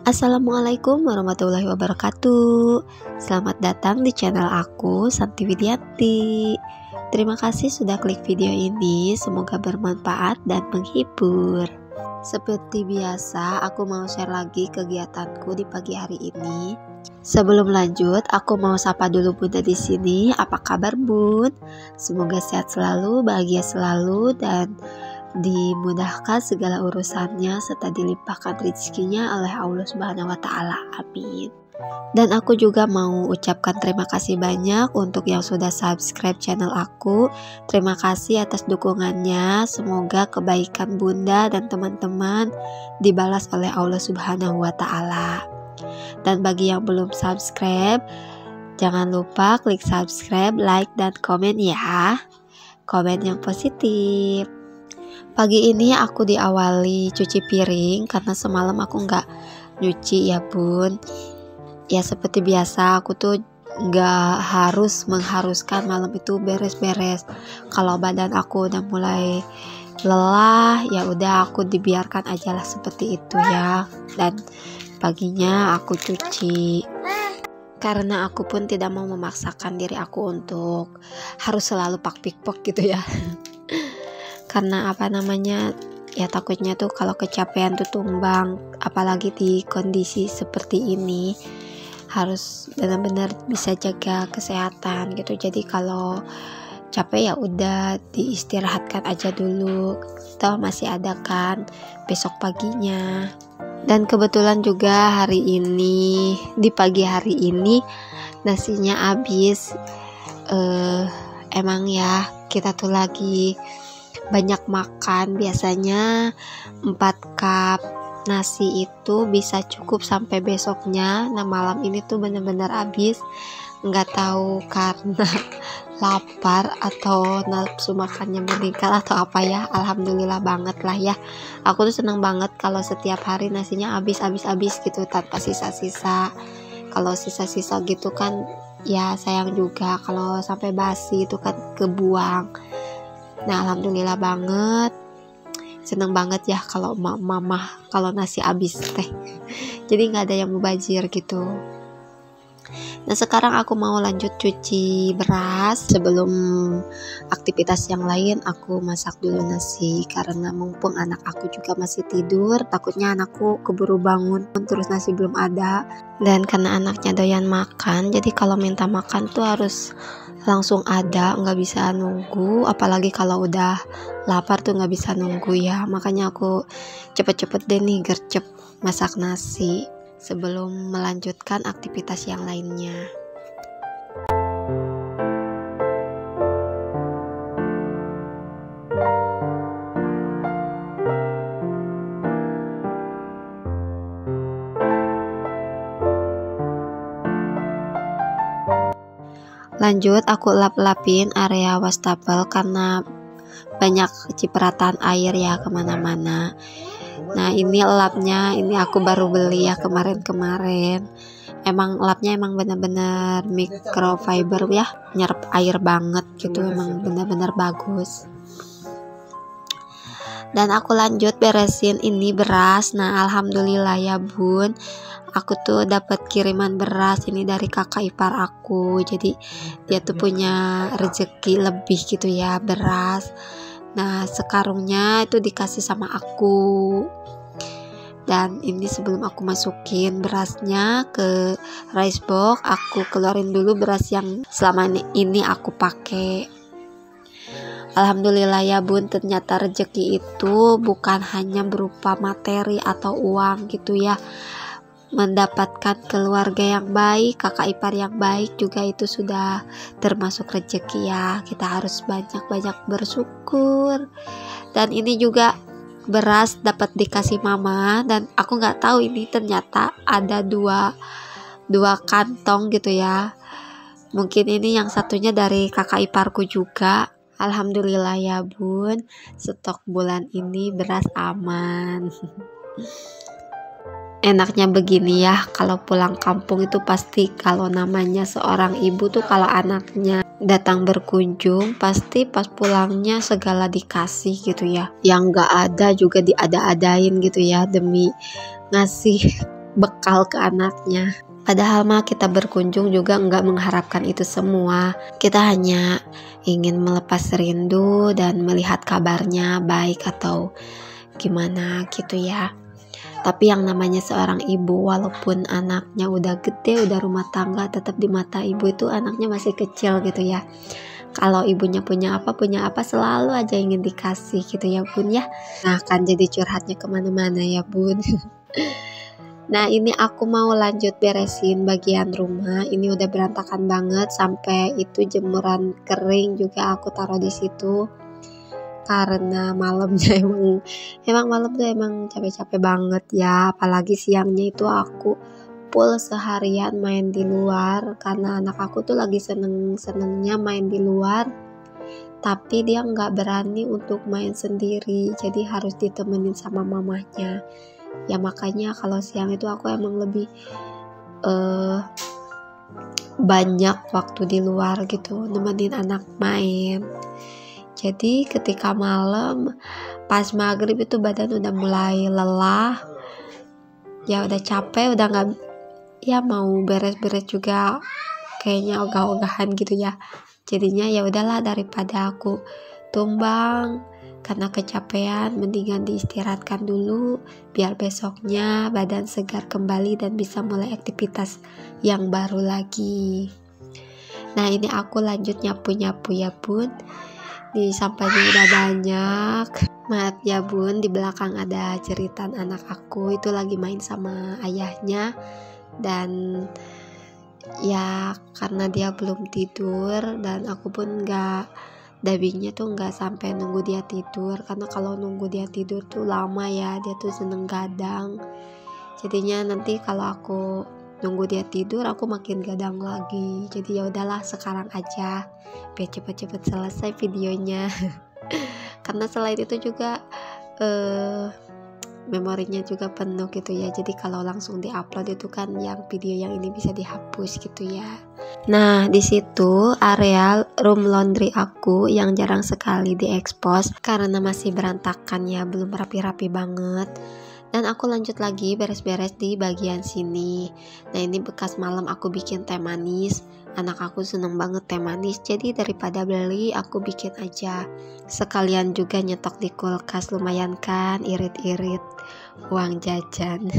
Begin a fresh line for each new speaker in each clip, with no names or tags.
Assalamualaikum warahmatullahi wabarakatuh. Selamat datang di channel aku, Santi Widianti. Terima kasih sudah klik video ini, semoga bermanfaat dan menghibur. Seperti biasa, aku mau share lagi kegiatanku di pagi hari ini. Sebelum lanjut, aku mau sapa dulu Bunda di sini. Apa kabar Bun? Semoga sehat selalu, bahagia selalu, dan dimudahkan segala urusannya serta dilimpahkan rezekinya oleh Allah Subhanahu wa taala. Amin. Dan aku juga mau ucapkan terima kasih banyak untuk yang sudah subscribe channel aku. Terima kasih atas dukungannya. Semoga kebaikan Bunda dan teman-teman dibalas oleh Allah Subhanahu wa taala. Dan bagi yang belum subscribe, jangan lupa klik subscribe, like, dan komen ya. Komen yang positif. Pagi ini aku diawali cuci piring karena semalam aku nggak nyuci ya Bun. Ya seperti biasa, aku tuh nggak mengharuskan malam itu beres-beres. Kalau badan aku udah mulai lelah, ya udah aku dibiarkan aja lah seperti itu ya. Dan paginya aku cuci. Karena aku pun tidak mau memaksakan diri aku untuk harus selalu pak-pikpok gitu ya. Karena ya takutnya tuh kalau kecapean tuh tumbang, apalagi di kondisi seperti ini harus benar-benar bisa jaga kesehatan gitu. Jadi kalau capek ya udah diistirahatkan aja dulu, toh masih ada kan besok paginya. Dan kebetulan juga hari ini, di pagi hari ini nasinya habis. Emang ya kita tuh lagi banyak makan, biasanya 4 cup nasi itu bisa cukup sampai besoknya. Nah malam ini tuh bener-bener habis, nggak tahu karena lapar atau nafsu makannya meningkat atau apa ya. Alhamdulillah banget lah ya, aku tuh seneng banget kalau setiap hari nasinya habis gitu tanpa sisa-sisa. Kalau sisa-sisa gitu kan ya sayang juga, kalau sampai basi itu kan kebuang. Nah alhamdulillah banget, seneng banget ya kalau mama kalau nasi habis teh. Jadi nggak ada yang mubazir gitu. Nah sekarang aku mau lanjut cuci beras. Sebelum aktivitas yang lain, aku masak dulu nasi karena mumpung anak aku juga masih tidur, takutnya anakku keburu bangun terus nasi belum ada. Dan karena anaknya doyan makan, jadi kalau minta makan tuh harus langsung ada, nggak bisa nunggu. Apalagi kalau udah lapar tuh nggak bisa nunggu ya. Makanya aku cepet-cepet deh nih gercep masak nasi sebelum melanjutkan aktivitas yang lainnya. Lanjut aku lap-lapin area wastafel karena banyak cipratan air ya kemana-mana. Nah ini lapnya, ini aku baru beli ya kemarin. Emang lapnya emang bener-bener microfiber ya, nyerap air banget gitu, emang bener-bener bagus. Dan aku lanjut beresin ini beras. Nah alhamdulillah ya Bun, aku tuh dapat kiriman beras ini dari kakak ipar aku. Jadi dia tuh punya rezeki lebih gitu ya beras. Nah sekarungnya itu dikasih sama aku. Dan ini sebelum aku masukin berasnya ke rice box, aku keluarin dulu beras yang selama ini aku pakai. Alhamdulillah ya Bun, ternyata rezeki itu bukan hanya berupa materi atau uang gitu ya. Mendapatkan keluarga yang baik, kakak ipar yang baik juga itu sudah termasuk rezeki ya. Kita harus banyak-banyak bersyukur. Dan ini juga beras dapat dikasih mama, dan aku nggak tahu ini ternyata ada dua kantong gitu ya. Mungkin ini yang satunya dari kakak iparku juga. Alhamdulillah ya Bun, stok bulan ini beras aman. Enaknya begini ya, kalau pulang kampung itu pasti kalau namanya seorang ibu tuh kalau anaknya datang berkunjung pasti pas pulangnya segala dikasih gitu ya. Yang nggak ada juga diada-adain gitu ya, demi ngasih bekal ke anaknya. Padahal mah kita berkunjung juga nggak mengharapkan itu semua. Kita hanya ingin melepas rindu dan melihat kabarnya baik atau gimana gitu ya. Tapi yang namanya seorang ibu, walaupun anaknya udah gede, udah rumah tangga, tetap di mata ibu itu anaknya masih kecil gitu ya. Kalau ibunya punya apa selalu aja ingin dikasih gitu ya bun ya. Nah kan jadi curhatnya kemana-mana ya bun. Nah ini aku mau lanjut beresin bagian rumah. Ini udah berantakan banget, sampai itu jemuran kering juga aku taruh di situ. Karena malamnya emang malam tuh emang capek-capek banget ya. Apalagi siangnya itu aku full seharian main di luar. Karena anak aku tuh lagi seneng-senengnya main di luar. Tapi dia nggak berani untuk main sendiri. Jadi harus ditemenin sama mamahnya. Ya makanya kalau siang itu aku emang lebih banyak waktu di luar gitu, nemenin anak main. Jadi ketika malam pas maghrib itu badan udah mulai lelah, ya udah capek, udah nggak, ya mau beres-beres juga kayaknya ogah-ogahan gitu ya. Jadinya ya udahlah, daripada aku tumbang karena kecapean, mendingan diistirahatkan dulu biar besoknya badan segar kembali dan bisa mulai aktivitas yang baru lagi. Nah ini aku lanjut nyapu-nyapu ya bun. Di sampahnya udah banyak. Maaf ya bun, di belakang ada jeritan anak aku itu lagi main sama ayahnya. Dan ya karena dia belum tidur dan aku pun dubbingnya tuh nggak sampai nunggu dia tidur, karena kalau nunggu dia tidur tuh lama ya, dia tuh seneng gadang. Jadinya nanti kalau aku nunggu dia tidur aku makin gadang lagi. Jadi ya udahlah sekarang aja biar cepet-cepet selesai videonya. Karena selain itu juga memorinya juga penuh gitu ya. Jadi kalau langsung diupload itu kan yang video yang ini bisa dihapus gitu ya. Nah di situ area room laundry aku yang jarang sekali diekspos karena masih berantakan ya, belum rapi-rapi banget. Dan aku lanjut lagi beres-beres di bagian sini. Nah ini bekas malam aku bikin teh manis. Anak aku seneng banget teh manis, jadi daripada beli aku bikin aja. Sekalian juga nyetok di kulkas, lumayan kan, irit-irit uang jajan.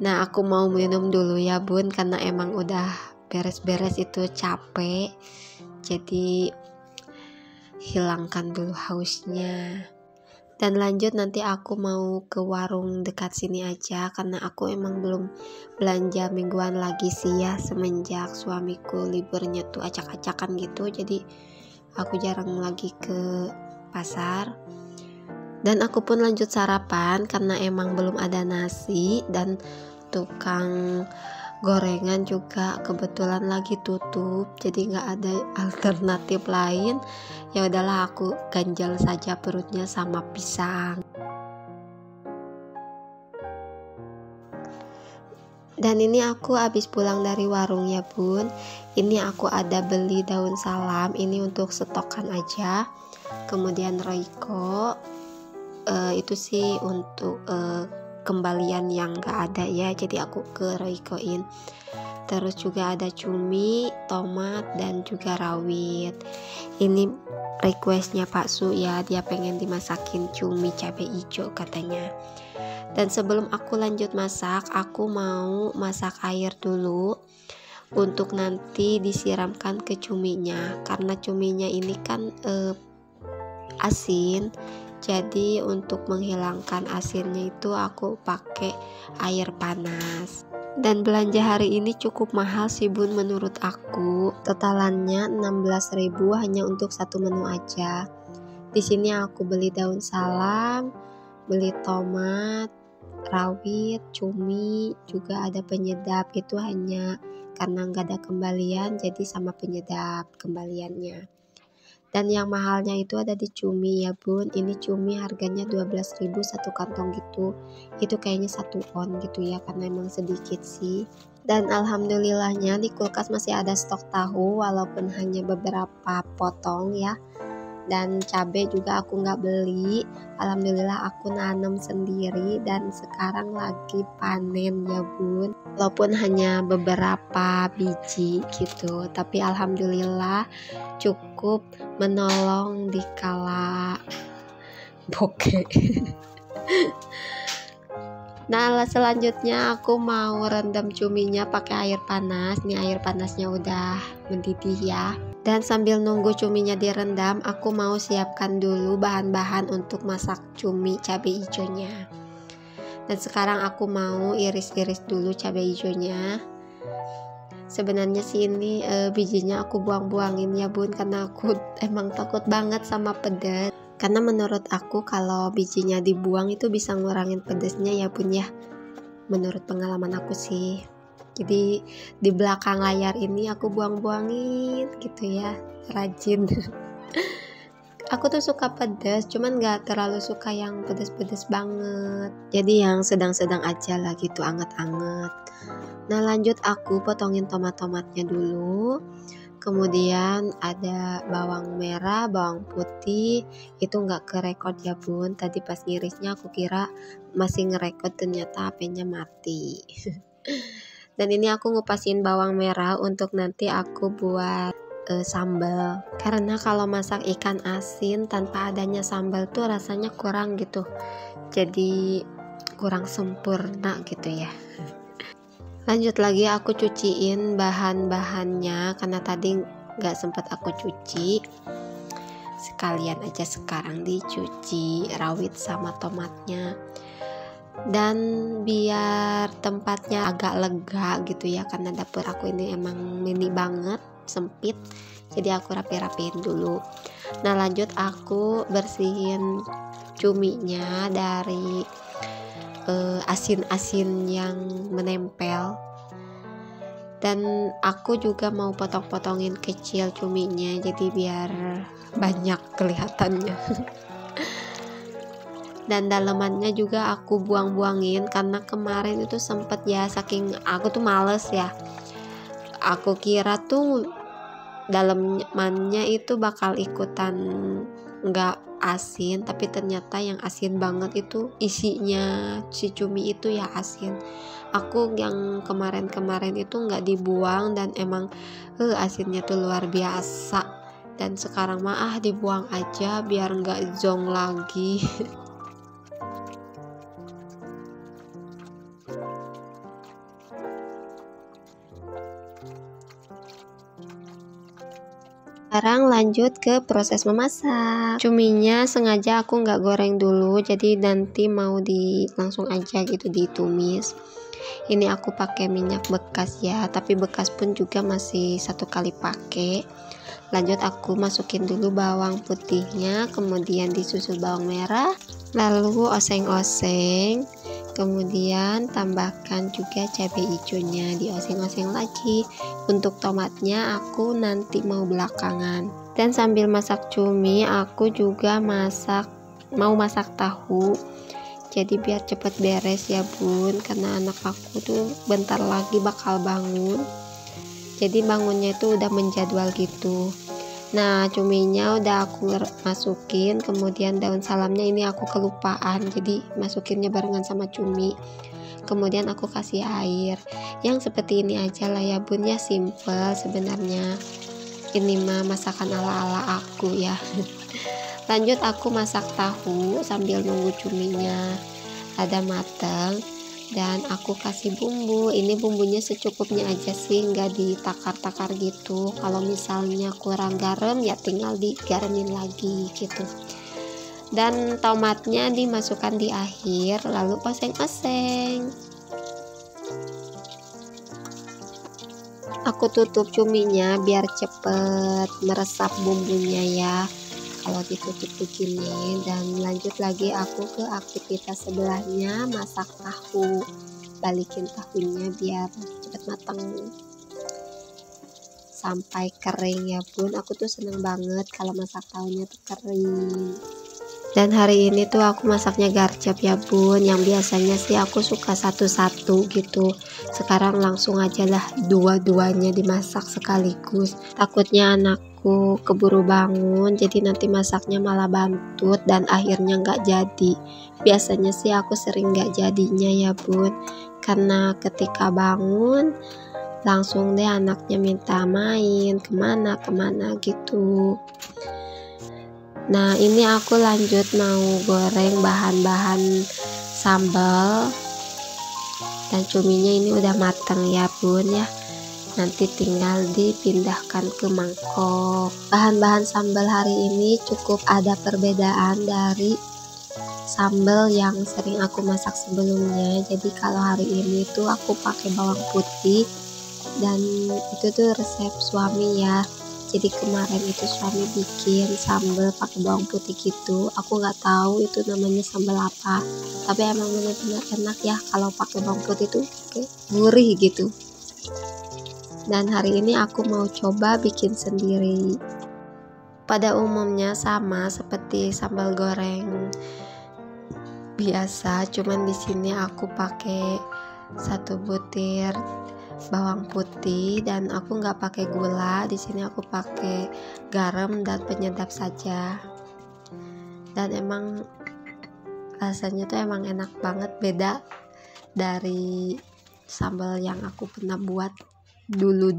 Nah aku mau minum dulu ya bun, karena emang udah beres-beres itu capek. Jadi hilangkan dulu hausnya. Dan lanjut nanti aku mau ke warung dekat sini aja, karena aku emang belum belanja mingguan lagi sih ya, semenjak suamiku liburnya tuh acak-acakan gitu. Jadi aku jarang lagi ke pasar. Dan aku pun lanjut sarapan karena emang belum ada nasi, dan tukang gorengan juga kebetulan lagi tutup, jadi nggak ada alternatif lain. Ya udahlah aku ganjal saja perutnya sama pisang. Dan ini aku habis pulang dari warung ya bun. Ini aku ada beli daun salam, ini untuk stokan aja. Kemudian Royco, itu sih untuk kembalian yang gak ada ya, jadi aku ke Roycoin. Terus juga ada cumi, tomat, dan juga rawit. Ini requestnya Pak Su ya, dia pengen dimasakin cumi cabai hijau katanya. Dan sebelum aku lanjut masak, aku mau masak air dulu untuk nanti disiramkan ke cuminya. Karena cuminya ini kan asin, jadi untuk menghilangkan asinnya itu aku pakai air panas. Dan belanja hari ini cukup mahal sih bun menurut aku. Totalannya 16.000 hanya untuk satu menu aja. Di sini aku beli daun salam, beli tomat, rawit, cumi, juga ada penyedap. Itu hanya karena nggak ada kembalian, jadi sama penyedap kembaliannya. Dan yang mahalnya itu ada di cumi ya bun. Ini cumi harganya 12.000 satu kantong gitu. Itu kayaknya 1 on gitu ya, karena emang sedikit sih. Dan alhamdulillahnya di kulkas masih ada stok tahu, walaupun hanya beberapa potong ya. Dan cabai juga aku nggak beli, alhamdulillah aku nanam sendiri dan sekarang lagi panen ya bun. Walaupun hanya beberapa biji gitu, tapi alhamdulillah cukup menolong di kala bokeh. Nah, selanjutnya aku mau rendam cuminya pakai air panas. Nih air panasnya udah mendidih ya. Dan sambil nunggu cuminya direndam, aku mau siapkan dulu bahan-bahan untuk masak cumi cabai hijaunya. Dan sekarang aku mau iris-iris dulu cabai hijaunya. Sebenarnya sih ini bijinya aku buang-buangin ya bun, karena aku emang takut banget sama pedas. Karena menurut aku kalau bijinya dibuang itu bisa ngurangin pedesnya ya bun ya. Menurut pengalaman aku sih. Jadi di belakang layar ini aku buang-buangin gitu ya, rajin. Aku tuh suka pedas, cuman gak terlalu suka yang pedas-pedas banget. Jadi yang sedang-sedang aja lah gitu, anget-anget. Nah lanjut aku potongin tomat-tomatnya dulu. Kemudian ada bawang merah, bawang putih, itu nggak kerekod ya bun. Tadi pas ngirisnya aku kira masih ngerekod, ternyata HP-nya mati. Dan ini aku ngupasin bawang merah untuk nanti aku buat sambal. Karena kalau masak ikan asin tanpa adanya sambal tuh rasanya kurang gitu. Jadi kurang sempurna gitu ya. Lanjut lagi aku cuciin bahan-bahannya karena tadi nggak sempat aku cuci. Sekalian aja sekarang dicuci rawit sama tomatnya. Dan biar tempatnya agak lega gitu ya, karena dapur aku ini emang mini banget, sempit. Jadi aku rapi-rapiin dulu. Nah lanjut aku bersihin cuminya dari asin-asin yang menempel. Dan aku juga mau potong-potongin kecil cuminya, jadi biar banyak kelihatannya. Dan dalemannya juga aku buang-buangin karena kemarin itu sempet ya, saking aku tuh males ya, aku kira tuh dalemannya itu bakal ikutan nggak asin, tapi ternyata yang asin banget itu isinya si cumi itu ya asin. Aku yang kemarin-kemarin itu nggak dibuang dan emang asinnya tuh luar biasa. Dan sekarang mah dibuang aja biar nggak zonk lagi. Sekarang lanjut ke proses memasak. Cuminya sengaja aku nggak goreng dulu, jadi nanti mau langsung aja gitu ditumis. Ini aku pakai minyak bekas ya, tapi bekas pun juga masih 1 kali pakai. Lanjut aku masukin dulu bawang putihnya, kemudian disusul bawang merah, lalu oseng-oseng. Kemudian tambahkan juga cabai hijaunya, dioseng-oseng lagi. Untuk tomatnya aku nanti mau belakangan. Dan sambil masak cumi aku juga mau masak tahu. Jadi biar cepet beres ya bun, karena anak aku tuh bentar lagi bakal bangun. Jadi bangunnya itu udah menjadwal gitu. Nah cuminya udah aku masukin, kemudian daun salamnya ini aku kelupaan, jadi masukinnya barengan sama cumi. Kemudian aku kasih air yang seperti ini aja lah ya bun ya, simple sebenarnya. Ini mah masakan ala-ala aku ya. Lanjut aku masak tahu sambil nunggu cuminya ada mateng. Dan aku kasih bumbu, ini bumbunya secukupnya aja sih, nggak ditakar-takar gitu. Kalau misalnya kurang garam ya tinggal digaramin lagi gitu. Dan tomatnya dimasukkan di akhir, lalu oseng-oseng. Aku tutup cuminya biar cepet meresap bumbunya ya kalau ditutup begini. Dan lanjut lagi aku ke aktivitas sebelahnya, masak tahu. Balikin tahunya biar cepet matang sampai kering ya bun. Aku tuh seneng banget kalau masak tahunya tuh kering. Dan hari ini tuh aku masaknya garcep ya bun, yang biasanya sih aku suka satu-satu gitu. Sekarang langsung aja lah dua-duanya dimasak sekaligus. Takutnya anakku aku keburu bangun, jadi nanti masaknya malah bantut dan akhirnya nggak jadi. Biasanya sih aku sering nggak jadinya ya bun, karena ketika bangun langsung deh anaknya minta main kemana gitu. Nah ini aku lanjut mau goreng bahan-bahan sambal, dan cuminya ini udah matang ya bun ya, nanti tinggal dipindahkan ke mangkok. Bahan-bahan sambal hari ini cukup ada perbedaan dari sambal yang sering aku masak sebelumnya. Jadi kalau hari ini tuh aku pakai bawang putih, dan itu tuh resep suami ya. Jadi kemarin itu suami bikin sambal pakai bawang putih gitu. Aku nggak tahu itu namanya sambal apa, tapi emang benar-benar enak ya kalau pakai bawang putih tuh gurih gitu. Dan hari ini aku mau coba bikin sendiri. Pada umumnya sama seperti sambal goreng biasa, cuman di sini aku pakai 1 butir bawang putih dan aku nggak pakai gula. Di sini aku pakai garam dan penyedap saja. Dan emang rasanya tuh emang enak banget, beda dari sambal yang aku pernah buat dulu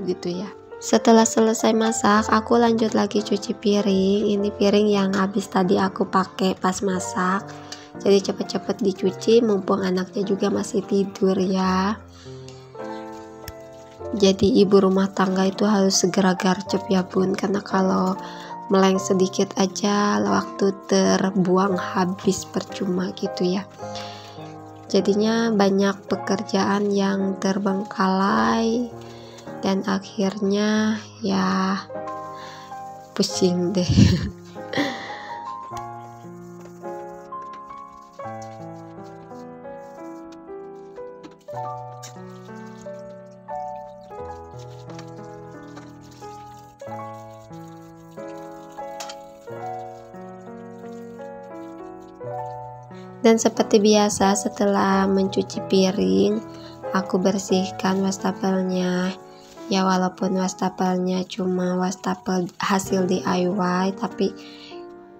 gitu ya. Setelah selesai masak, aku lanjut lagi cuci piring. Ini piring yang habis tadi aku pakai pas masak, jadi cepet-cepet dicuci mumpung anaknya juga masih tidur ya. Jadi ibu rumah tangga itu harus segera garcep ya bun, karena kalau meleng sedikit aja waktu terbuang habis percuma gitu ya. Jadinya banyak pekerjaan yang terbengkalai dan akhirnya ya pusing deh. Dan seperti biasa setelah mencuci piring, aku bersihkan wastafelnya. Ya walaupun wastafelnya cuma wastafel hasil DIY, tapi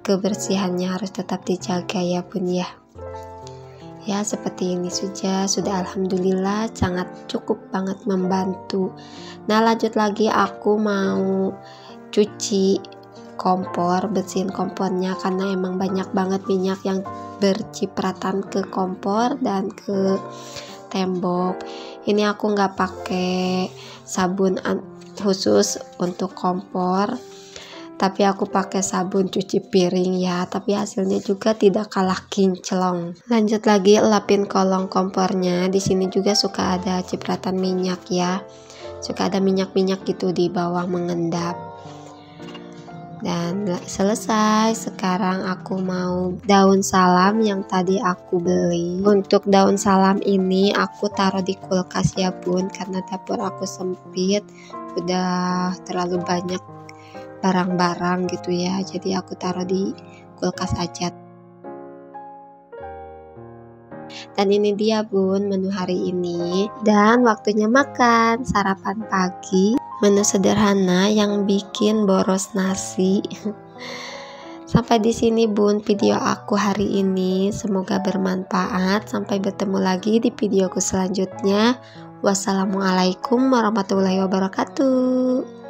kebersihannya harus tetap dijaga ya bun ya. Ya seperti ini sudah alhamdulillah sangat cukup banget membantu. Nah lanjut lagi aku mau cuci kompor, bersihin kompornya karena emang banyak banget minyak yang bercipratan ke kompor dan ke tembok. Ini aku nggak pakai sabun khusus untuk kompor, tapi aku pakai sabun cuci piring ya, tapi hasilnya juga tidak kalah kinclong. Lanjut lagi lapin kolong kompornya. Di sini juga suka ada cipratan minyak ya, suka ada minyak-minyak gitu di bawah mengendap. Dan selesai. Sekarang aku mau daun salam yang tadi aku beli. Untuk daun salam ini aku taruh di kulkas ya bun, karena dapur aku sempit, udah terlalu banyak barang-barang gitu ya, jadi aku taruh di kulkas aja. Dan ini dia bun menu hari ini, dan waktunya makan sarapan pagi. Menu sederhana yang bikin boros nasi. Sampai di sini bun video aku hari ini, semoga bermanfaat. Sampai bertemu lagi di videoku selanjutnya. Wassalamualaikum warahmatullahi wabarakatuh.